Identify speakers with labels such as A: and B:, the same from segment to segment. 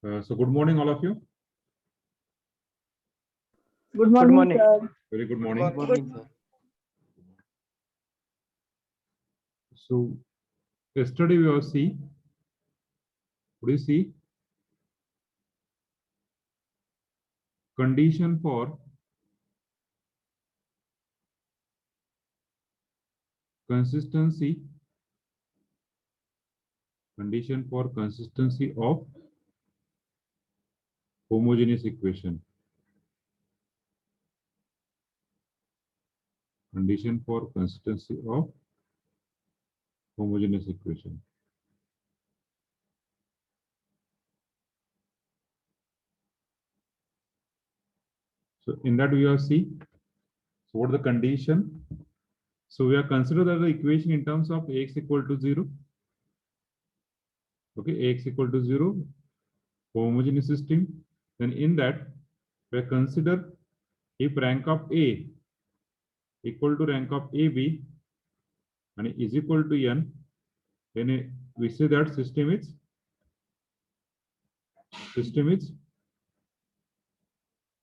A: So good morning, all of you.
B: Good morning, sir.
A: Very good morning.
C: Good morning, sir.
A: So yesterday we have see. What do you see? Condition for consistency. Condition for consistency of homogeneous equation. Condition for consistency of homogeneous equation. So in that we have see. So what is the condition? So we are consider the equation in terms of Ax equal to 0. Okay, Ax equal to 0, homogeneous system. Then in that we consider if rank of A equal to rank of AB and is equal to n, then we say that system is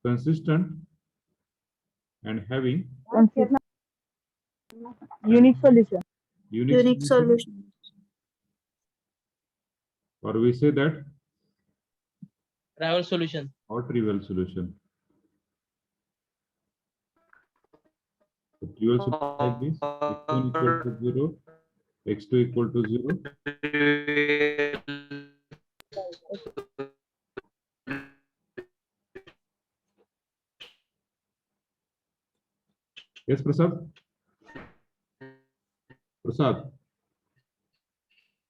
A: consistent and having
B: Unique solution.
A: unique solution. Or we say that
C: Trivial solution.
A: or trivial solution. So trivial solution like this: x1 equal to 0, x2 equal to 0. Yes, Prasad. Prasad.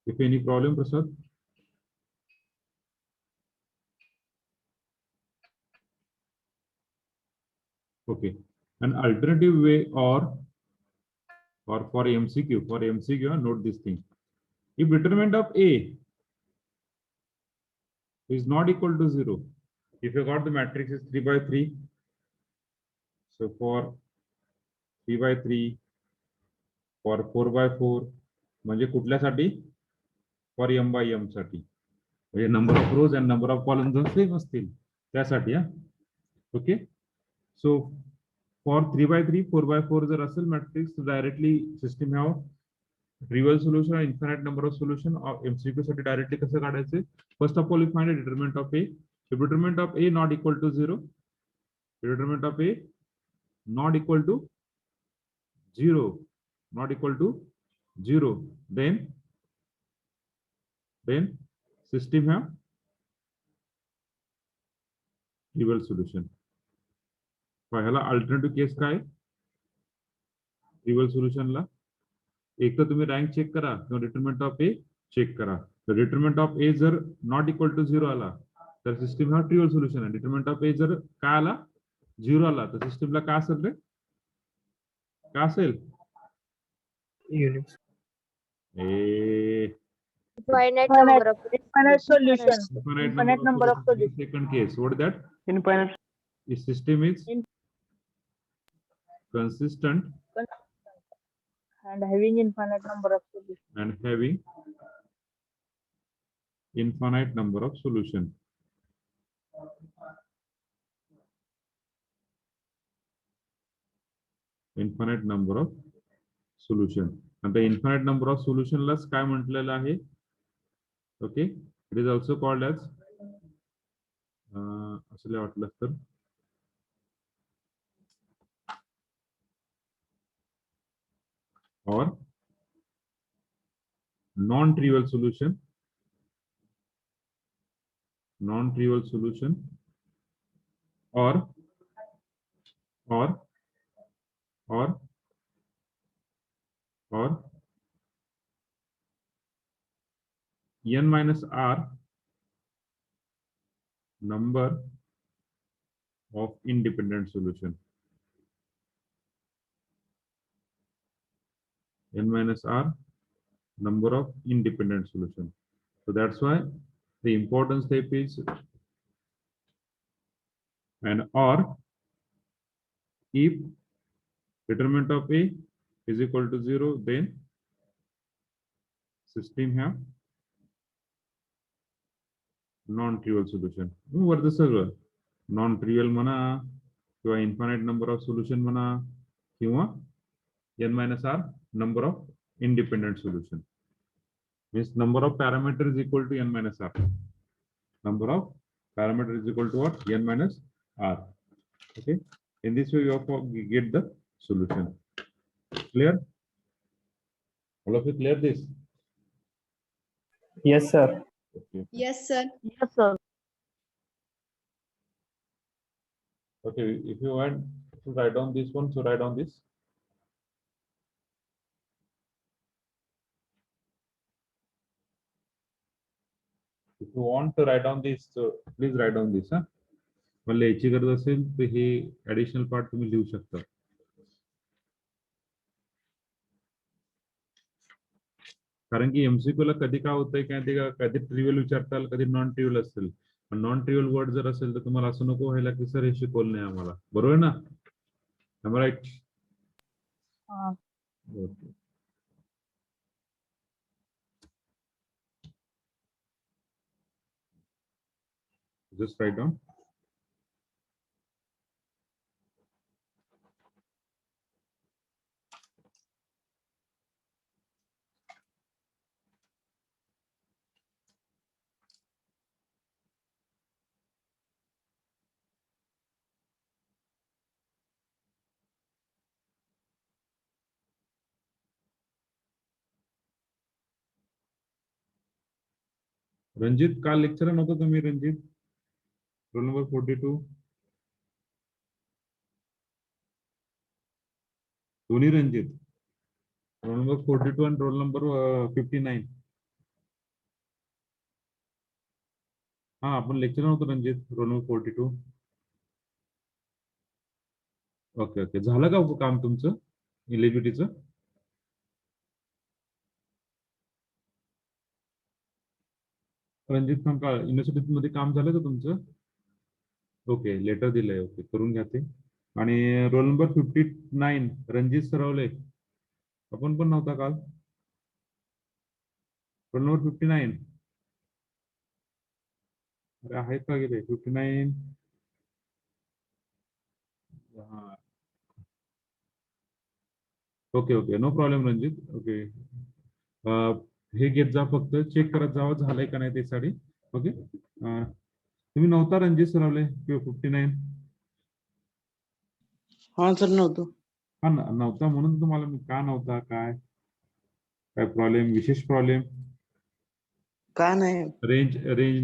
A: If any problem, Prasad. Okay. An alternative way or for MCQ, note this thing. If determinant of A is not equal to 0, if you got the matrix is 3 by 3, so for 3 by 3, for 4 by 4, म्हणजे कुठल्यासाठी for m by m साठी, म्हणजे number of rows and number of columns same असतील त्यासाठी. Okay, so for 3 by 3, 4 by 4 जर असेल matrix directly system have trivial solution or infinite number of solution or MCQ साठी directly कसं काढायचे? First of all, we find a determinant of A. If determinant of A not equal to 0, determinant of A not equal to 0, then system have trivial solution. ह्याला alternative case काय? Trivial सोल्युशनला एक तर तुम्ही rank check करा किंवा determinant of A check करा. तर determinant of ए जर नॉट इक्वल टू 0 आला तर सिस्टम हा ट्रिवियल सोल्युशन आहे. डिटरमिनंट ऑफ ए जर काय आला 0 आला तर सिस्टमला काय असेल रे? काय असेल?
B: Infinite solution. Infinite number of solution.
A: Second case, what is that?
B: Infinite.
A: If system is consistent
B: And having infinite number of solutions.
A: and having infinite number of solution. Infinite number of solution. And the infinite number of solution लाच काय म्हटलेलं आहे? Okay, it is also called as असले वाटलं तर or non-trivial solution. Non-trivial solution or n minus r number of independent solution. N minus r number of independent solution. So that's why the important step is an or if determinant of A is equal to 0, then system have non trivial solution वरचं सगळं non ट्रिव्हियल म्हणा किंवा infinite number of solution म्हणा किंवा n-r number of independent solution means number of parameter is equal to n-r. Number of parameter is equal to what? n-r. Okay. In this way, you get the solution. Clear? All of you clear this?
D: Yes, sir.
A: Okay.
E: Yes, sir.
B: Yes, sir.
A: Okay. If you want to write down this one, so write down this. If you want to write down this, so please write down this. Huh? मला याची गरज असेल तर हे additional part तुम्ही लिहू शकता. कारण की एमसीक्यू ला कधी काय होतंय कधी ट्रिव्हियल विचारताल कधी नॉन ट्रिव्हियल असेल. नॉन ट्रिव्हियल वर्ड जर असेल तर तुम्हाला असं नको व्हायला की सर हे शिकवलं नाही आम्हाला. बरोबर ना? राईट.
B: हा.
A: Okay. Just write down. Ranjit काल लेक्चर नव्हतं तुम्ही रणजित रोल नंबर 42 दोन्ही रणजित रोल नंबर 42 आणि रोल नंबर 59 हा आपण लेक्चर नव्हतं Ranjit roll number 42 okay okay झालं का काम तुमचं इलिजिबिलिटीचं रणजित का युनिव्हर्सिटी मध्ये काम झालं का तुमचं ओके लेटर दिलंय ओके करून घ्या ते आणि रोल नंबर 59 रणजित सरवले आपण पण नव्हता काल रोल नंबर 59 अरे आहेत का गेले 59 okay okay no problem Ranjit okay हे घेत जा फक्त चेक करत जावं झालंय का नाही ते साठी ओके तुम्ही नव्हता रणजित सरवले 59
C: हा सर नव्हतो.
A: हा नव्हता म्हणून तुम्हाला का नव्हता काय काय प्रॉब्लेम विशेष प्रॉब्लेम
C: का नाही
A: रेंज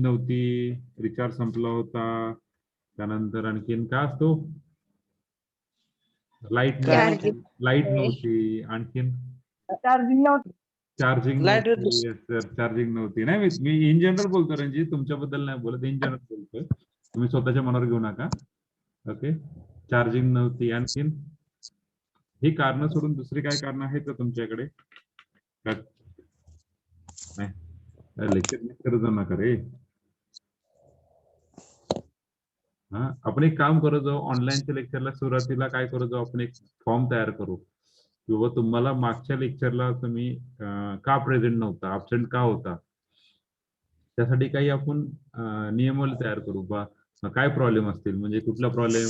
A: नव्हती रिचार्ज संपला होता त्यानंतर आणखीन काय असतो लाईट नव्हती आणखीन
B: चार्जिंग नव्हतं.
A: चार्जिंग
C: Light
A: चार्जिंग नव्हती नाही मी इन जनरल बोलतो रणजित तुमच्याबद्दल नाही बोलत इन जनरल बोलतोय तुम्ही स्वतःच्या मनावर घेऊ नका ओके चार्जिंग नव्हती आणखीन ही कारण सोडून दुसरी काय कारण आहेत का तुमच्याकडे नाही लेक्चर जाऊ नका रे हा आपण एक काम करत जाऊ ऑनलाईनच्या लेक्चरला सुरुवातीला काय करत जाऊ आपण एक फॉर्म तयार करू किंवा तुम्हाला मागच्या लेक्चरला तुम्ही का प्रेझेंट नव्हता अबसेंट का होता त्यासाठी काही आपण नियमावली तयार करू बा काय प्रॉब्लेम असतील म्हणजे कुठला प्रॉब्लेम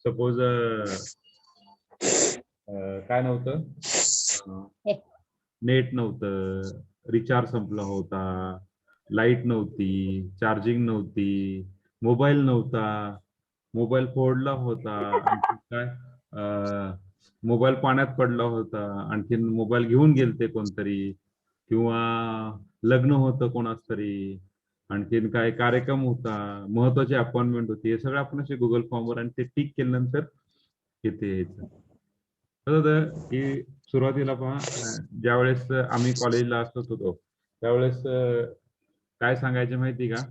A: सपोज काय नव्हतं नेट नव्हतं रिचार्ज संपला होता लाईट नव्हती चार्जिंग नव्हती मोबाईल नव्हता मोबाईल फोडला होता आणखी काय मोबाईल पाण्यात पडला होता आणखीन मोबाईल घेऊन गेलते कोणतरी किंवा लग्न होतं कोणाच तरी आणखीन काय कार्यक्रम होता महत्वाची अपॉइंटमेंट होती हे सगळं आपण असे गुगल फॉर्मवर आणि ते टिक केल्यानंतर येते यायचं की सुरुवातीला पहा ज्यावेळेस आम्ही कॉलेजला असत होतो त्यावेळेस काय सांगायचे माहिती का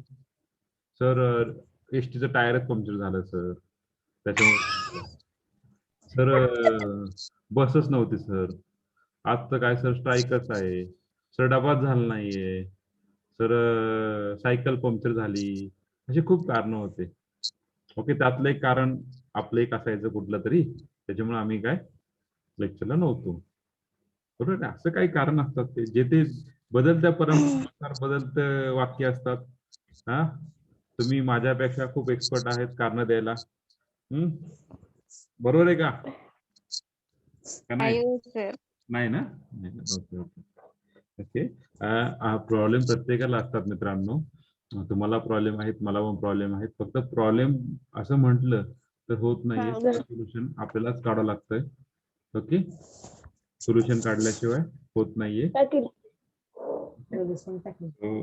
A: सर एसटीचं टायरच पंक्चर झालं सर त्याच्यामुळे सर बसच नव्हती सर आज तर काय सर स्ट्राईकच आहे सर डबाच झाला नाहीये सर सायकल पंक्चर झाली अशी खूप कारणं होते ओके त्यातलं एक कारण आपलं एक असायचं कुठलं तरी त्याच्यामुळे आम्ही काय लेक्चरला नव्हतो बरोबर असं काही कारण असतात ते जे ते बदलत्या परंपरेनुसार बदलतं वाक्य असतात हा, तुम्ही माझ्यापेक्षा खूप एक्सपर्ट आहेत कारण द्यायला. बरोबर आहे का? का नाही?
B: सर.
A: नाही ना? Okay okay okay. प्रॉब्लेम प्रत्येकाला असतात मित्रांनो. तुम्हाला प्रॉब्लेम आहेत, मला पण प्रॉब्लेम आहेत. फक्त प्रॉब्लेम असं म्हटलं तर होत नाहीये. सोल्युशन आपल्यालाच काढावं लागतंय. ओके, सोल्युशन काढल्याशिवाय होत नाहीये.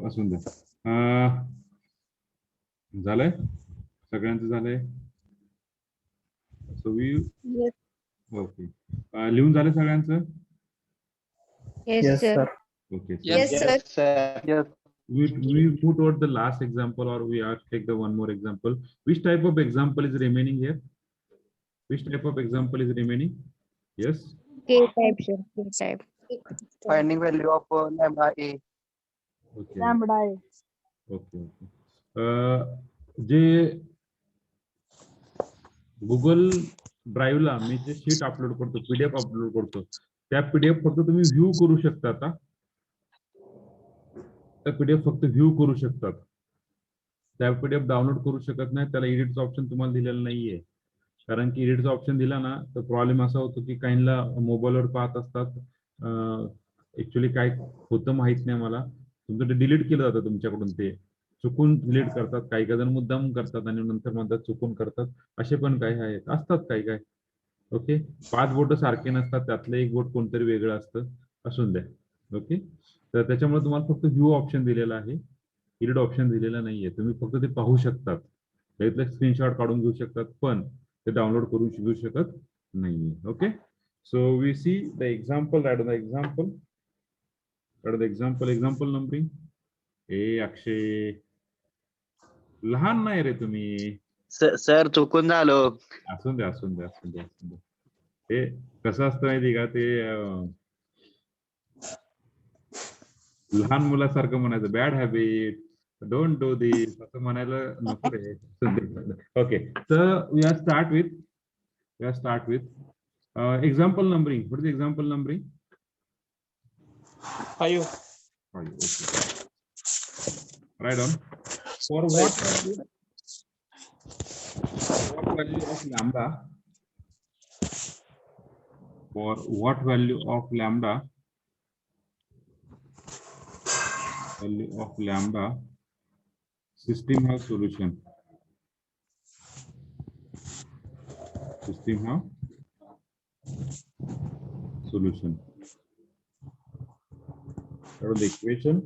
A: असून द्या. झालंय, सगळ्यांचं झालंय. ओके, लिहून झालं सगळ्यांचं?
B: Yes, sir.
A: Okay.
D: Yes, sir. Yes.
A: We put out the last example, or we are take the one more example. Which type of example is remaining here? Which type of example is remaining? Yes.
B: K type, sir. K type.
D: Finding value of lambda a.
A: Okay.
B: Lambda A.
A: Okay. जे Google ड्राईव्हला मी जे sheet upload करतो, PDF upload करतो, त्या PDF फक्त तुम्ही view करू शकता. आता त्या पीडीएफ फक्त व्ह्यू करू शकतात. त्या पीडीएफ डाउनलोड करू शकत नाही. त्याला एडिटचं ऑप्शन तुम्हाला दिलेलं नाहीये. कारण की एडिटचा ऑप्शन दिला ना तर प्रॉब्लेम असा होतो की काहींना मोबाईलवर पाहत असतात. ऍक्च्युली काय होतं माहित नाही मला. तुमचं ते डिलीट केलं जातं तुमच्याकडून, ते चुकून डिलीट करतात. काही जण मुद्दाम करतात आणि नंतर म्हणतात चुकून करतात. असे पण काही आहेत, असतात काही काय. ओके, 5 बोट सारखे नसतात, त्यातलं एक बोट कोणतरी वेगळं असतं. असून द्या. ओके, तर त्याच्यामुळे तुम्हाला फक्त व्ह्यू ऑप्शन दिलेला आहे, एडिट ऑप्शन दिलेला नाहीये. तुम्ही फक्त ते पाहू शकतात, त्यातलं स्क्रीनशॉट काढून घेऊ शकतात, पण ते डाउनलोड करून घेऊ शकत नाहीये. Okay, so we see the example. Write the example. Example numbering. Akshay, लहान नाही रे तुम्ही.
C: सर चुकून झालो.
A: असून द्या. ते कसं असतं माहिती का, ते लहान मुलासारखं म्हणायचं, bad habit, don't do this, असं म्हणायला नको रे. ओके, तर we are start with example numbering. What is the example numbering?
D: 5.
A: 5. Okay. Write down. For what value of lambda? For what value of lambda? Value of lambda. System have solution. System have solution. What is the equation?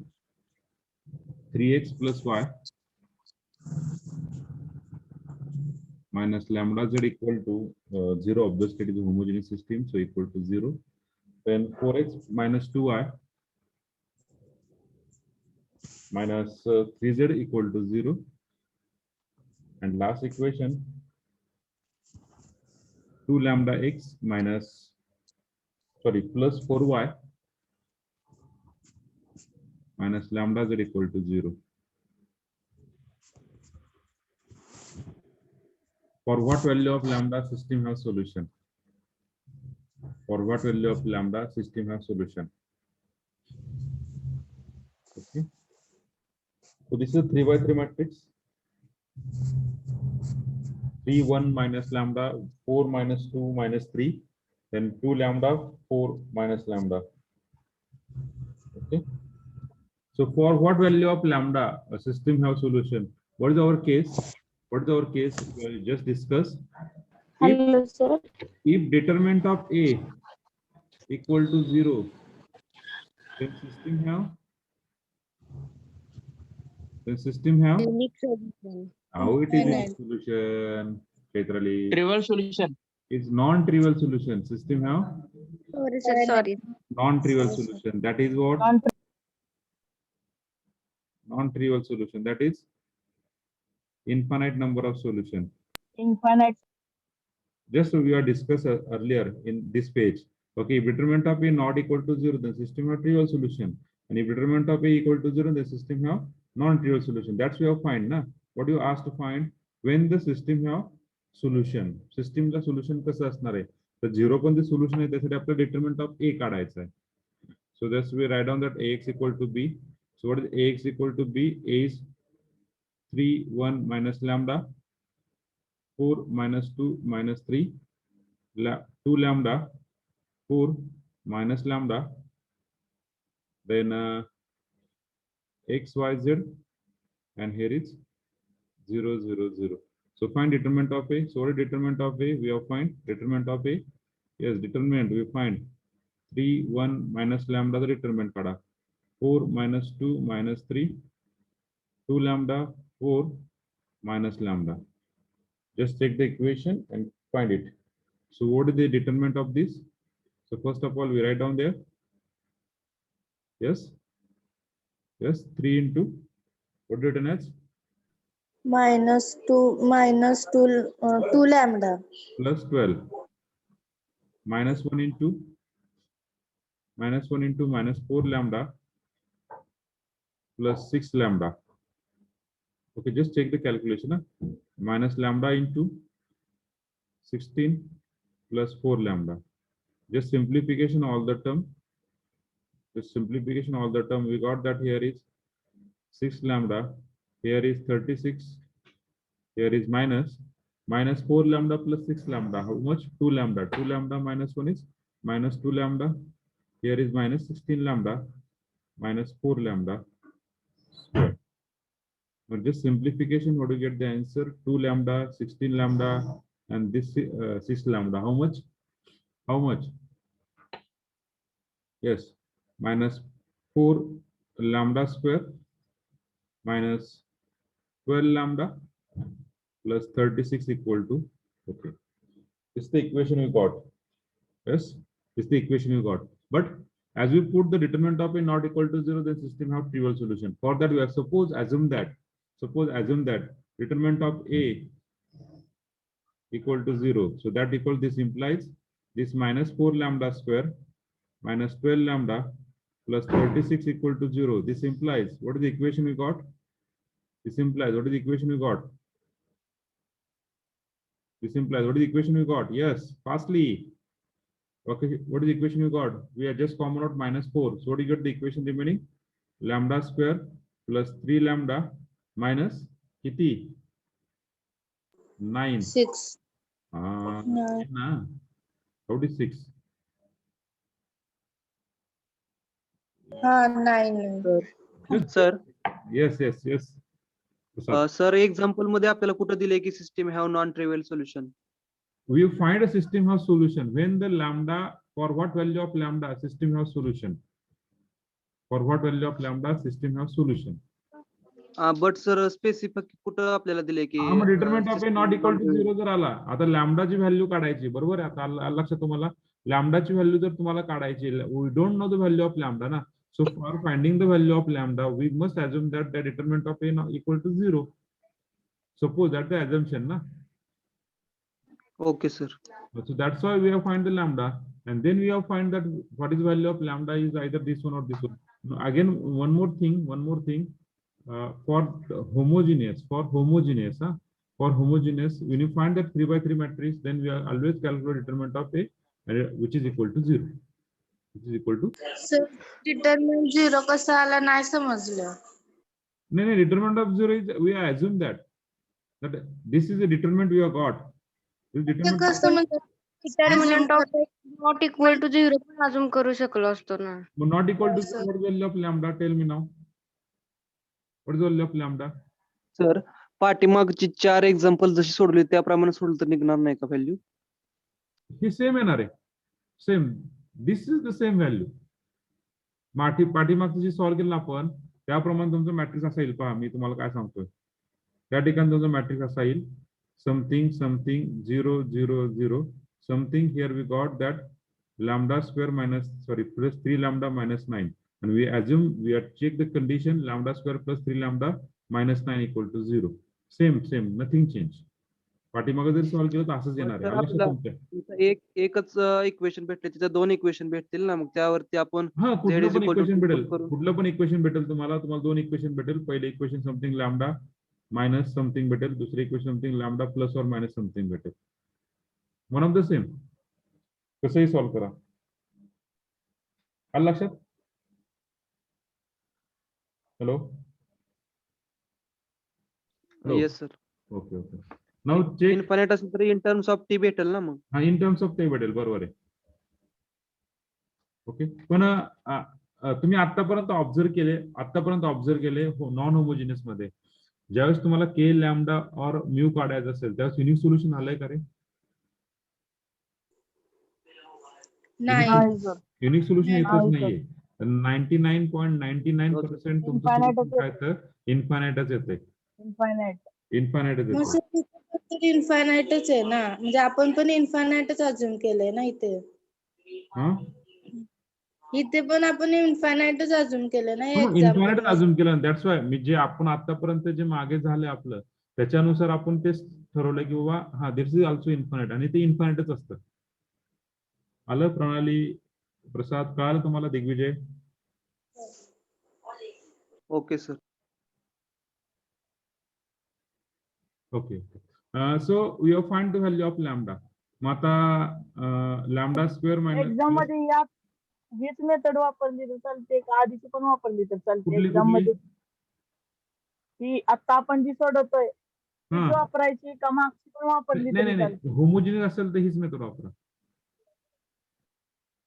A: 3x plus y minus lambda z equal to 0. Obviously, it is a homogeneous system, so equal to 0. Then 4x minus 2y minus 3z equal to 0. And last equation, 2 lambda x plus 4y minus lambda z equal to 0. For what value of lambda system has solution? For what value of lambda system has solution? Okay. So this is a 3 by 3 matrix. 3, 1 minus lambda, 4 minus 2 minus 3, then 2 lambda, 4 minus lambda. Okay. So for what value of lambda a system have solution? What is our case? We will just discuss.
B: Hello, sir.
A: If determinant of A equal to 0, then system have
B: Unique solution.
A: how it is unique solution. Literally,
D: Trivial solution.
A: it's non-trivial solution. System have
B: Sorry, sir. Sorry.
A: non-trivial solution. That is what? Non-trivial solution. That is infinite number of solution.
B: Infinite.
A: Just we are discussed earlier in this page. Okay, if determinant of A not equal to 0, then system have trivial solution. And if determinant of A equal to 0, the system have non-trivial solution. That's we have find. Na? What you asked to find when the system have solution. System la solution कसं असणार आहे? तर 0 पण the solution आहे, त्यासाठी आपल्याला determinant of A काढायचं आहे. So that's we write down that Ax equal to B. So what is Ax equal to B? A is 3 1 minus lambda, 4 minus 2 minus 3, 2 lambda, 4 minus lambda, then x y z, and here is 0 0 0. So find determinant of A. So what is determinant of A? We have find determinant of A. Yes, determinant we find 3 1 minus lambda the determinant kada. 4 minus 2 minus 3, 2 lambda, 4 minus lambda. Just take the equation and find it. So what is the determinant of this? So first of all, we write down there. Yes. Yes, 3 into what written as?
B: -2 2 lambda.
A: Plus 12. Minus 1 into minus 4 lambda plus 6 lambda. Okay, just take the calculation. Huh? Minus lambda into 16 plus 4 lambda. Just simplification all the term. Just simplification all the term. We got that here is 6 lambda. Here is 36. Here is minus 4 lambda plus 6 lambda. How much? 2 lambda. 2 lambda minus 1 is minus 2 lambda. Here is minus 16 lambda minus 4 lambda square. Now just simplification, what do you get the answer? 2 lambda, 16 lambda, and this 6 lambda. How much? How much? Yes, minus 4 lambda square minus 12 lambda plus 36 equal to, okay. This is the equation we got. Yes, this is the equation you got. But as we put the determinant of A not equal to 0, then system have trivial solution. For that, we are assume that determinant of A equal to 0. So that equal, this implies this minus 4 lambda square minus 12 lambda plus 36 equal to 0. This implies, what is the equation we got? This implies, what is the equation we got? This implies, what is the equation we got? Yes, fastly. Okay, what is the equation you got? We are just common out minus 4. So what do you get the equation remaining? Lambda square plus 3 lambda minus kiti 9.
B: 6.
A: Nah. How is 6?
B: 9.
D: Sir
A: Yes.
D: Sir example मध्ये आपल्याला कुठं दिले की system have non trivial solution.
A: We find a system has solution when the lambda, for what value of lambda system has solution. For what value of lambda system has solution.
D: But sir specific कुठं आपल्याला दिले की
A: determinant of A not equal to 0 जर आला, आता लॅम्डाची value काढायची, बरोबर आहे. आता लक्षात तुम्हाला लॅम्डाची व्हॅल्यू जर तुम्हाला काढायची, we don't know the value of lambda ना. So for finding the value of lambda we must assume that the determinant of a equal to 0. Suppose that's the assumption na.
D: Okay sir.
A: So that's why we have find the lambda, and then we have find that what is value of lambda is either this one or this one. Now, again, one more thing. For homogeneous, when you find that 3 by 3 matrix, then we are always calculate determinant of A, which is equal to 0. Which is equal to.
B: Sir, determinant 0 कसा आला नाही समजलं.
A: No, determinant of 0 is, we are assume that this is the determinant we have got. This determinant
E: determinant of not equal to 0 पण अजून करू शकलो असतो ना.
A: not equal to 0, what is the value of lambda? Tell me now. What is the value of lambda?
D: Sir पाठीमागची 4 example जशी सोडली त्याप्रमाणे सोडलं तर निघणार नाही का व्हॅल्यू?
A: हे सेम येणार आहे. Same, this is the same value. पाठीमागचं जे सॉल्व्ह केलं आपण त्याप्रमाणे तुमचं मॅट्रिक्स असा येईल. पहा मी तुम्हाला काय सांगतोय, त्या ठिकाणी तुमचं मॅट्रिक्स असा येईल. Something 0 0 0 something. Here we got that lambda square plus 3 lambda minus 9, and we assume we have checked the condition lambda square plus 3 lambda minus 9 equal to 0. Same, nothing change. पाठीमागे जर सॉल्व्ह केलं तर असंच येणार आहे.
D: एकच इक्वेशन भेटले, तिथे 2 इक्वेशन भेटतील ना, मग त्यावरती आपण
A: कुठलं पण इक्वेशन भेटेल तुम्हाला 2 इक्वेशन भेटेल. पहिले equation something lambda minus something भेटेल, दुसरे इक्वेशन समथिंग लॅम्डा प्लस और मायनस समथिंग भेटेल. One of the same. कसंही सॉल्व्ह करा. आलं लक्षात? हॅलो हो.
D: Yes sir.
A: Okay okay. नाव चेक.
D: इन्फायनाईट असेल तर इन टर्म्स ऑफ टी भेटेल ना मग.
A: हा, इन टर्म्स ऑफ ते भेटेल, बरोबर आहे. ओके. पण तुम्ही आतापर्यंत ऑब्झर्व केले नॉन होमोजिनियस मध्ये ज्यावेळेस तुम्हाला के लॅमडा और म्यू काढायचं असेल त्यावेळेस युनिक सोल्युशन आलंय का रे?
E: नाही.
B: नाही सर.
A: युनिक सोल्युशन
E: नाही.
A: येतच
B: नाही, sir.
A: नाहीये. 99.99% तुमचं
B: Infinite
A: solution काय तर इन्फायनाइटच येते.
B: इन्फायनाइट.
A: इन्फायनाइटच
E: मग
A: येते.
E: सर तिथे पण इन्फायनाइटच आहे ना, म्हणजे आपण पण इन्फायनाइटच अज्युम केलंय ना इथे.
A: हा,
E: इथे पण आपण इन्फायनाइटच अज्युम केलंय ना
A: इन्फायनाइट
E: एक्झाम्पल.
A: अजून केलं. दॅट्स वाय मी जे आपण आतापर्यंत जे मागे झाले आपलं त्याच्यानुसार आपण ते ठरवलं की बाबा हा दिस इज ऑल्सो इन्फायनाइट आणि ते इन्फायनाइटच असतं. आलं प्रणाली, प्रसाद, कळालं तुम्हाला? Digvijay,
D: okay sir.
A: Okay. So we have find the value of lambda. मग आता लॅमडा स्क्वेअर
B: एक्झाम
A: मायनस
B: मध्ये या हीच मेथड वापरली तर चालते का आधीची पण वापरली तर चालते
A: कुठली
B: एक्झाम
A: कुठली?
B: मध्ये? ही आता आपण जी सोडवतोय तीच
A: हा,
B: वापरायची का मागची पण वापरली
A: नाही
B: तरी
A: नाही
B: चालते?
A: नाही, होमोजिनियस असेल तर हीच मेथड वापरा.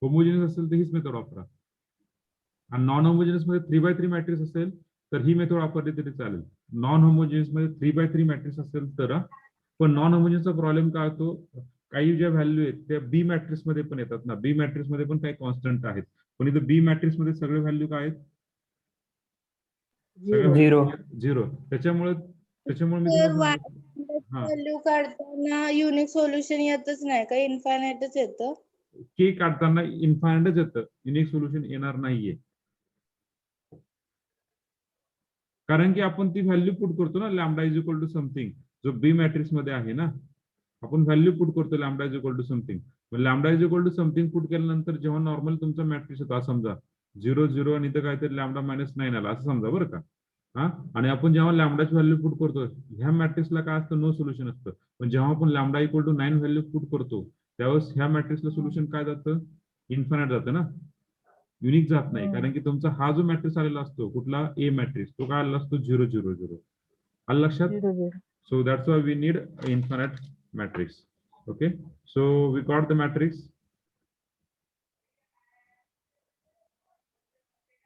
A: होमोजिनियस असेल तर हीच मेथड वापरा. आणि नॉन होमोजिनियस मध्ये 3x3 मॅट्रिक्स असेल तर ही मेथड वापरली तरी चालेल. नॉन होमोजिनियस मध्ये 3x3 मॅट्रिक्स असेल तर पण नॉन होमोजिनियसचा प्रॉब्लेम काय होतो, काही ज्या व्हॅल्यू आहेत त्या बी मॅट्रिक्स मध्ये पण येतात ना. बी मॅट्रिक्स मध्ये पण काही कॉन्स्टंट आहेत, पण इथं बी मॅट्रिक्स मध्ये सगळे व्हॅल्यू काय आहेत?
B: Zero.
A: झिरो. त्याच्यामुळे मी
E: तर
A: तुम्हाला हा,
E: व्हॅल्यू काढताना युनिक सोल्युशन येतच नाही का, इन्फायनाइटच येतं?
A: के काढताना इन्फायनाइटच येतं, युनिक सोल्युशन येणार नाहीये. कारण की आपण ती व्हॅल्यू पुट करतो ना, lambda is equal to something, जो बी मॅट्रिक्स मध्ये आहे ना, आपण व्हॅल्यू पुट करतो lambda is equal to something. Lambda is equal to something put केल्यानंतर जेव्हा नॉर्मल तुमचा मॅट्रिक्स होता समजा 0 0 आणि इथं काहीतरी लॅमडा -9 आला असं समजा बरं का. हा, आणि आपण जेव्हा लॅमडाची व्हॅल्यू पुट करतो ह्या मॅट्रिक्सला काय असतं, नो सोल्युशन असतं. पण जेव्हा आपण lambda equal to 9 value put करतो त्यावेळेस ह्या मॅट्रिक्सला सोल्युशन काय जातं? इन्फायनाइट जातं ना, युनिक जात नाही. कारण की तुमचा हा जो मॅट्रिक्स आलेला असतो कुठला, ए मॅट्रिक्स, तो काय आलेला असतो 0 0 0. आलं लक्षात?
B: 0 0.
A: So that's why we need infinite matrix. Okay, so we got the matrix.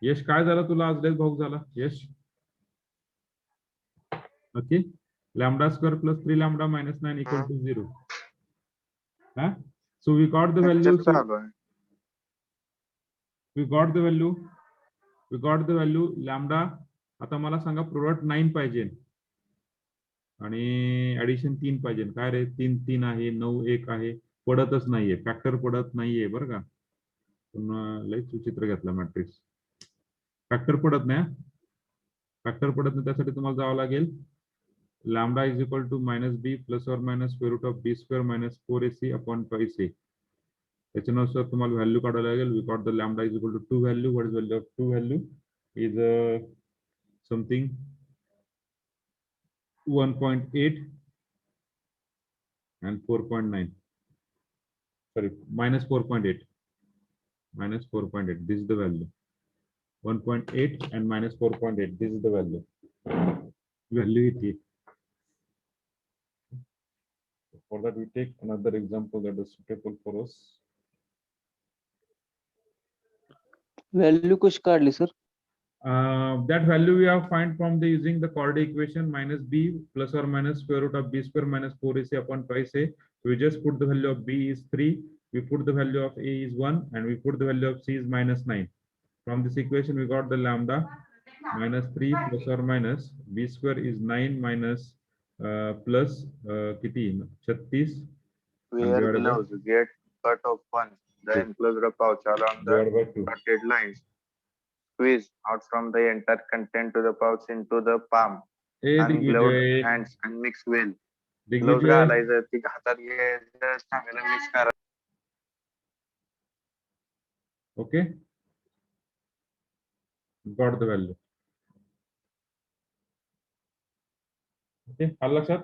A: यश, काय झालं तुला आज लय भाऊ झाला यश? Okay, lambda square plus 3 lambda minus 9 equal to 0. हा, so we got the value. We got the value lambda. आता मला सांगा प्रोडक्ट 9 पाहिजे आणि ऍडिशन 3 पाहिजे. काय रे, 3 3 आहे, 9 1 आहे, पडतच नाहीये, फॅक्टर पडत नाहीये बरं का. पुन्हा लय चित्र घेतलं मॅट्रिक्स, फॅक्टर पडत नाही. फॅक्टर पडत नाही त्यासाठी तुम्हाला जावं लागेल lambda is equal to -b plus or minus square root of b square minus 4ac upon 5a. त्याच्यानुसार तुम्हाला व्हॅल्यू काढायला लागेल. We got the lambda is equal to 2 value. What is value of 2 value is something 1.8 and 4.9. Sorry, minus 4.8. Minus 4.8. This is the value. 1.8 and minus 4.8. This is the value. Value it. For that, we take another example that is suitable for us.
D: Value कशी काढली sir?
A: That value we have find from the using the chord equation -b plus or minus square root of b square minus 4ac upon twice a. We just put the value of b is 3. We put the value of a is 1 and we put the value of c is -9. From this equation we got the lambda -3 plus or minus b square is 9 minus plus kiti 36
C: Wear gloves, get cut off one, the enclosed pouch along the
A: divided by 2.
C: dotted lines. Squeeze out from the entire content to the pouch into the palm. Ungloved hands and mix well. Gloves घालायचं, ती हातात घ्यायचं, चांगलं mix करायचं.
A: Okay, got the value. Okay, आलं लक्षात?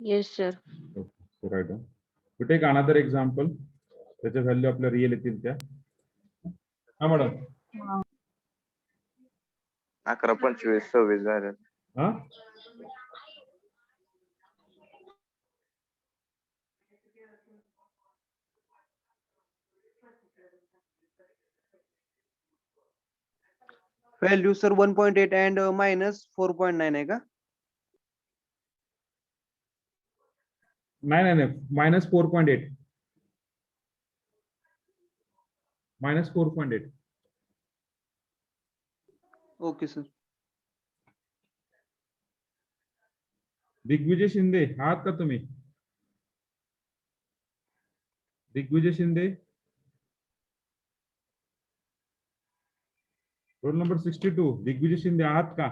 E: Yes sir.
A: So write down. We take another example. त्याच्या value आपल्या रिअल येतील त्या. हा मॅडम,
C: 11, 25, 26 झाले.
A: हा
D: व्हॅल्यू सर 1.8 अँड -4.9 आहे का?
A: नाही नाही नाही -4.8 -4.8
D: ओके सर.
A: दिग्विजय शिंदे आहात का तुम्ही? Digvijay Shinde, roll number 62. दिग्विजय शिंदे आहात का?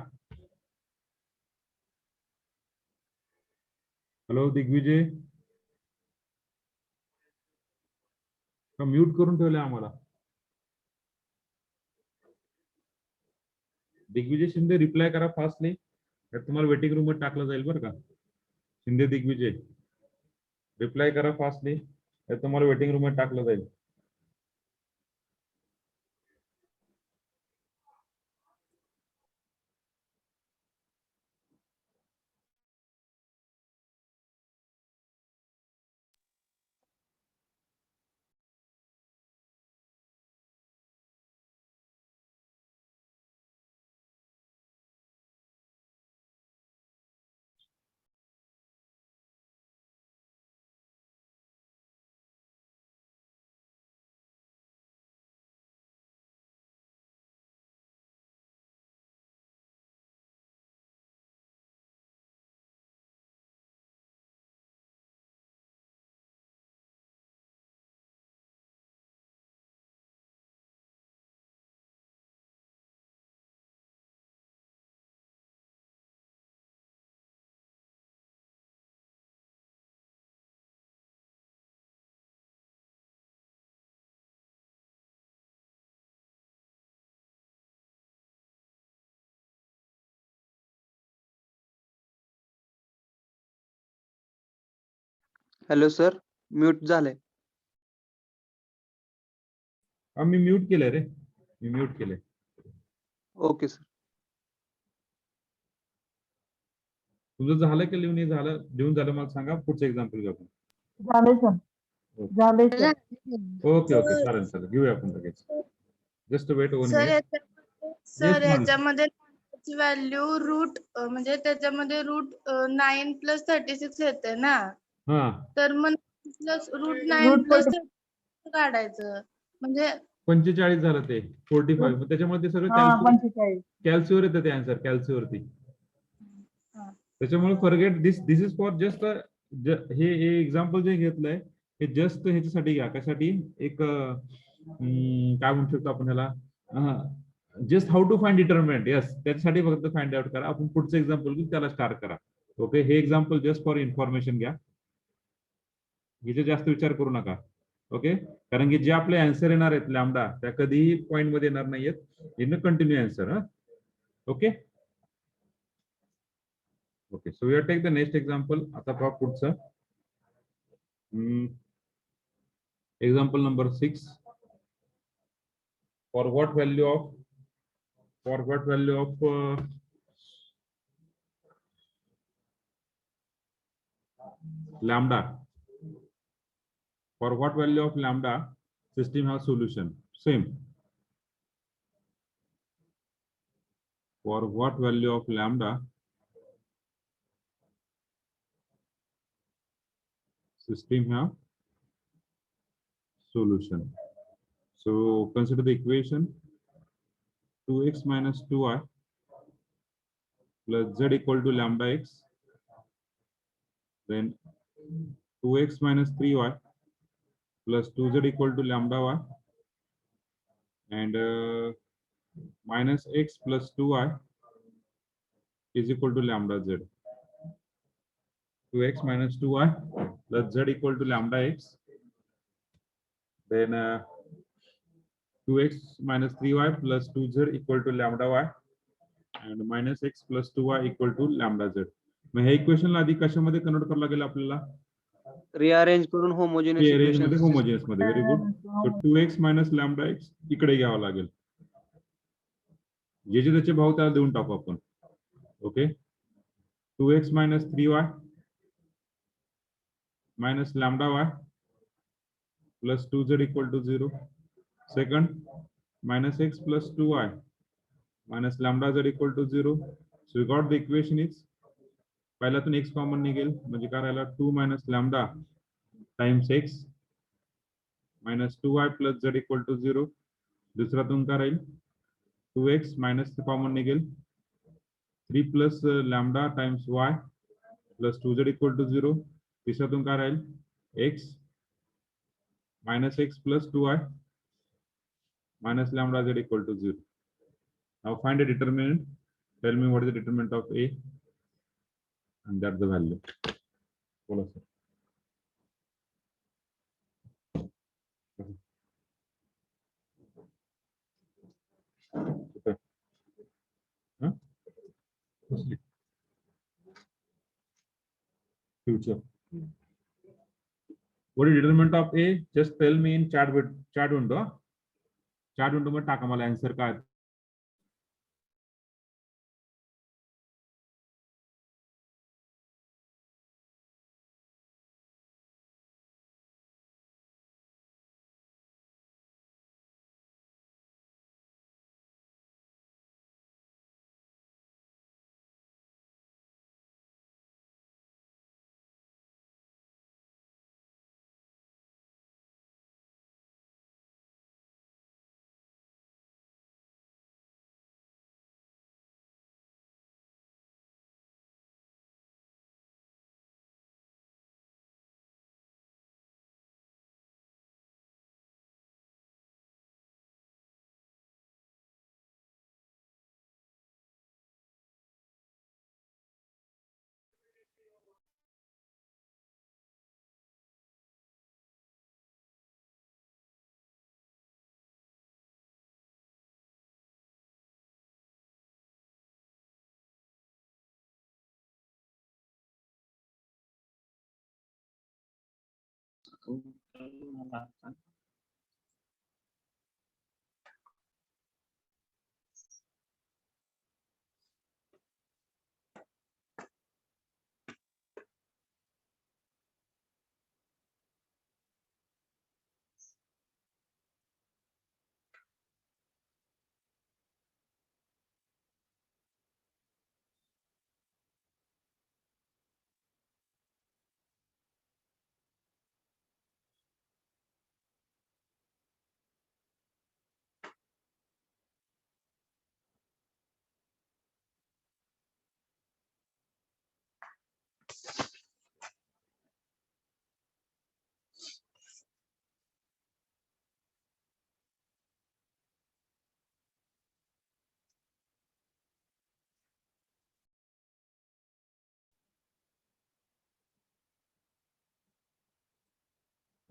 A: हॅलो दिग्विजय, का म्यूट करून ठेवले आम्हाला? दिग्विजय शिंदे रिप्लाय करा फास्टली, तुम्हाला वेटिंग रूम मध्ये टाकलं जाईल बरं का. शिंदे दिग्विजय रिप्लाय करा फास्टली, तुम्हाला वेटिंग रूम मध्ये टाकलं जाईल.
D: हॅलो सर, म्यूट झालंय.
A: मी म्यूट केलंय रे, मी म्यूट केलंय.
D: Okay sir.
A: तुझं झालं की लिहून झालं? लिहून झालं मला सांगा, पुढचं एक्झाम्पल घेऊ आपण.
B: झाले सर, झाले सर.
A: ओके ओके, चालेल चालेल, घेऊया आपण लगेच. Just wait one
F: sir
A: minute.
F: याच्यामध्ये व्हॅल्यू रूट म्हणजे त्याच्यामध्ये रूट 9 + 36 येते ना,
A: हा
F: तर मग रूट 9 + 36 काढायचं म्हणजे
A: 45 झालं ते 45. मग त्याच्यामुळे ते सगळं
B: हा 45.
A: कॅल्सीवर येतं ते आन्सर, कॅल्सीवरती.
F: हा.
A: त्याच्यामुळे forget this, this is for just हे एक्झाम्पल जे घेतलंय हे जस्ट ह्याच्यासाठी घ्या. कशासाठी? एक काय म्हणू शकतो आपण ह्याला, just how to find determinant. Yes, त्याच्यासाठी फक्त फाइंड आउट करा. आपण पुढचं एक्झाम्पल घेऊन त्याला स्टार्ट करा. ओके, हे एक्झाम्पल जस्ट फॉर इन्फॉर्मेशन घ्या, हिचे जास्त विचार करू नका. ओके, कारण की जे आपले आन्सर येणार आहेत लॅमडा, त्या कधीही पॉइंट मध्ये येणार नाहीयेत, in continue answer. Okay okay, so we take the next example. आता पहा पुढचं example number 6. For what value of lambda, for what value of lambda system has solution? Same. For what value of lambda system have solution? So consider the equation 2x minus 2y plus z equal to lambda x, then 2x minus 3y plus 2z equal to lambda y, and minus x plus 2y is equal to lambda z. 2x minus 2y plus z equal to lambda x, then 2x minus 3y plus 2z equal to lambda y, and minus x plus 2y equal to lambda z. मग हे इक्वेशनला आधी कशामध्ये convert करावं लागेल आपल्याला?
D: Rearrange करून homogeneous
A: rearrange
D: equation.
A: मध्ये, होमोजेनियस मध्ये. Very good. So 2x minus lambda x इकडे घ्यावं लागेल. जे जे त्याचे भाव त्याला देऊन टाकू आपण. Okay, 2x minus 3y minus lambda y plus 2z equal to 0. Second, minus x plus 2y minus lambda z equal to 0. So we got the equation is, पहिल्यातून x common निघेल म्हणजे काय राहिला 2 minus lambda times x minus 2y plus z equal to 0. दुसऱ्यातून काय राहील 2x minus common निघेल 3 plus lambda times y plus 2z equal to 0. तिसऱ्यातून काय राहील x minus x plus 2y minus lambda z equal to 0. Now find a determinant. Tell me what is the determinant of A, and that's the value. बोला sir. Okay. Huh? Future. What is determinant of A? Just tell me in chat window. Chat window में टाका मला answer काय आहे.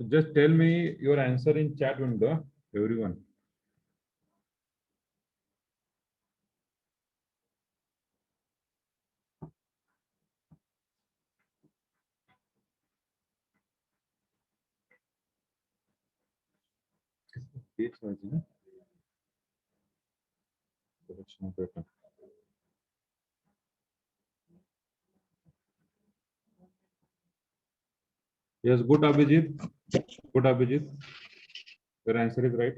A: Just tell me your answer in chat window, everyone. Yes, good Abhijit. Good Abhijit. Your answer is right.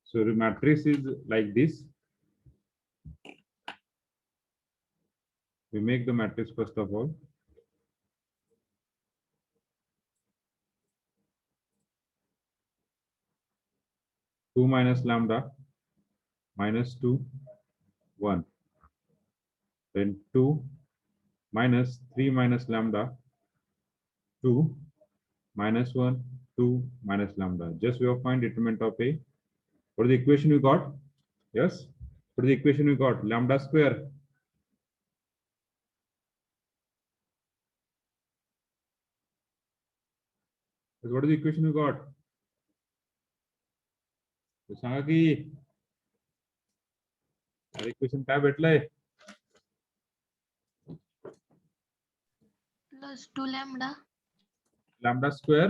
A: So the matrix is like this. We make the matrix first of all. Two minus lambda minus 2, 1. Then 2 minus 3 minus lambda 2 minus 1, 2 minus lambda. Just we have find determinant of A. What is the equation we got? Yes. What is the equation we got? Lambda square. what is the equation we got? तो सांगा की equation काय भेटलंय?
E: +2 lambda
A: lambda square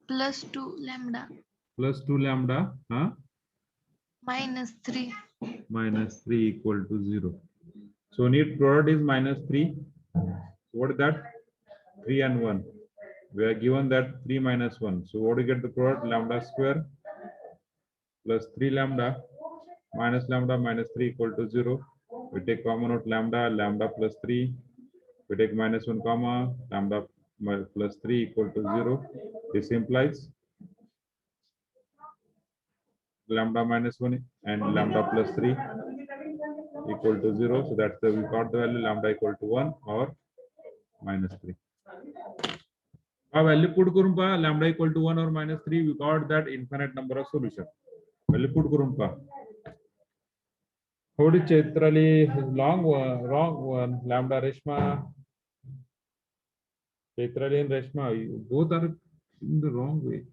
E: +2 lambda
A: +2 lambda
E: -3
A: -3 equal to 0. So need product is -3. What is that? 3 and 1. We are given that 3 minus 1. So what do you get the product? Lambda square plus 3 lambda minus 3 equal to 0. We take common out lambda plus 3. We take minus 1 comma, lambda plus 3 equal to 0. This implies lambda minus 1 and lambda plus 3 equal to 0. So that's the, we got the value lambda equal to 1 or -3. Value put करून पहा lambda equal to 1 or -3. We got that infinite number of solution. Value put करून पहा. थोड़ी Chaitrali long one, wrong one. Lambda Reshma, Chaitrali and Reshma, both are in the wrong way.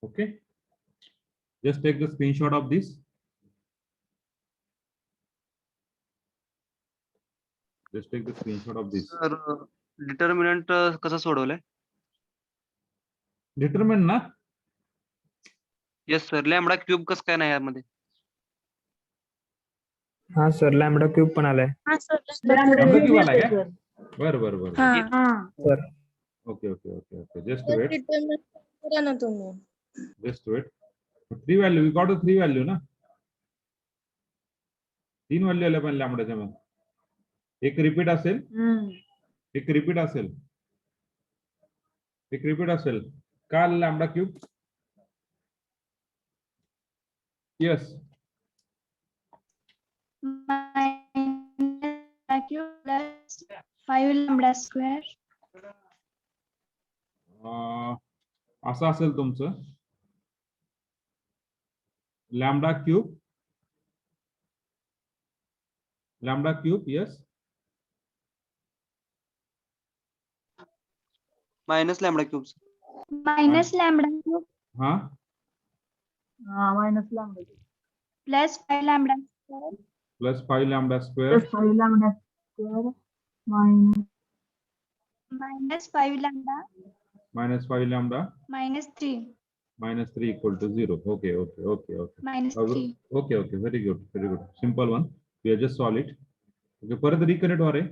A: Okay, just take the screenshot of this. Just take the screenshot of this.
D: Sir determinant कसं सोडवलंय?
A: Determine ना?
D: Yes sir. Lambda cube कसं काय नाही यामध्ये?
G: हाँ sir lambda cube पण आलाय.
A: Lambda cube आला काय? बरं.
G: Sir
A: Okay. Just wait.
F: Determine करा ना तुम्ही.
A: Just wait. 3 value. We got a 3 value ना? 3 value आल्या पण लॅम्बडाच्या मध्ये. एक रिपीट असेल. एक रिपीट असेल. का lambda cube? Yes.
H: -5 lambda square
A: असं असेल तुमचं. Lambda cube. Yes.
D: Minus lambda cube.
H: Minus lambda cube
A: हाँ
B: minus lambda
H: +5 lambda square
A: +5 lambda square
B: +5 lambda square
H: -5 lambda
A: -5 lambda
H: -3
A: -3 equal to 0. Okay.
H: -3
A: Okay. Very good. Simple one. We are just solve it. Okay. परत reconnect हो रहे.